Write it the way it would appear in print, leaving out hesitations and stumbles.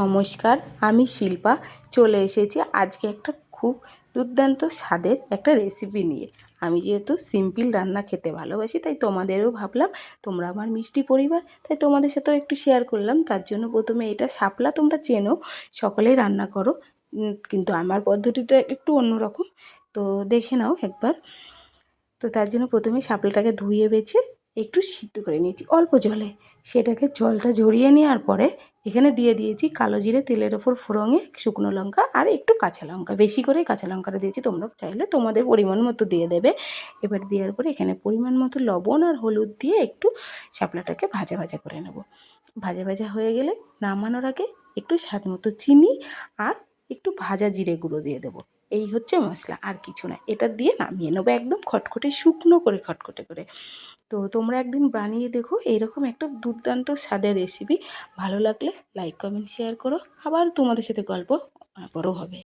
নমস্কার, আমি শিল্পা চলে এসেছি আজকে একটা খুব দুর্দান্ত স্বাদের একটা রেসিপি নিয়ে। আমি যেহেতু সিম্পল রান্না খেতে ভালোবাসি, তাই তোমাদেরও ভাবলাম তোমরা আমার মিষ্টি পরিবার, তাই তোমাদের সাথেও একটু শেয়ার করলাম। তার জন্য প্রথমে এটা শাপলা তোমরা চেনো, সকলেই রান্না করো, কিন্তু আমার পদ্ধতিটা একটু অন্যরকম, তো দেখে নাও একবার। তো তার জন্য প্রথমে শাপলাটাকে ধুয়ে বেছে একটু সিদ্ধ করে নিয়েছি অল্প জলে। সেটাকে জলটা ঝরিয়ে নেওয়ার পরে এখানে দিয়ে দিয়েছি কালো জিরে, তেলের ওপর ফোড়নে শুকনো লঙ্কা আর একটু কাঁচা লঙ্কা, বেশি করে কাঁচা লঙ্কাটা দিয়েছি, তোমরা চাইলে তোমাদের পরিমাণ মতো দিয়ে দেবে। এবার দেওয়ার পরে এখানে পরিমাণ মতো লবণ আর হলুদ দিয়ে একটু শাপলাটাকে ভাজা ভাজা করে নেব। ভাজা ভাজা হয়ে গেলে নামানোর আগে একটু স্বাদ মতো চিনি আর একটু ভাজা জিরে গুঁড়ো দিয়ে দেবো। এই হচ্ছে মশলা, আর কিছু না। এটা দিয়ে নামিয়ে নেবো একদম খটখটে, শুকনো করে খটখটে করে। তো তোমরা একদিন বানিয়ে দেখো এইরকম একটা দুর্দান্ত স্বাদের রেসিপি। ভালো লাগলে লাইক, কমেন্ট, শেয়ার করো। আবার তোমাদের সাথে গল্প বড় হবে।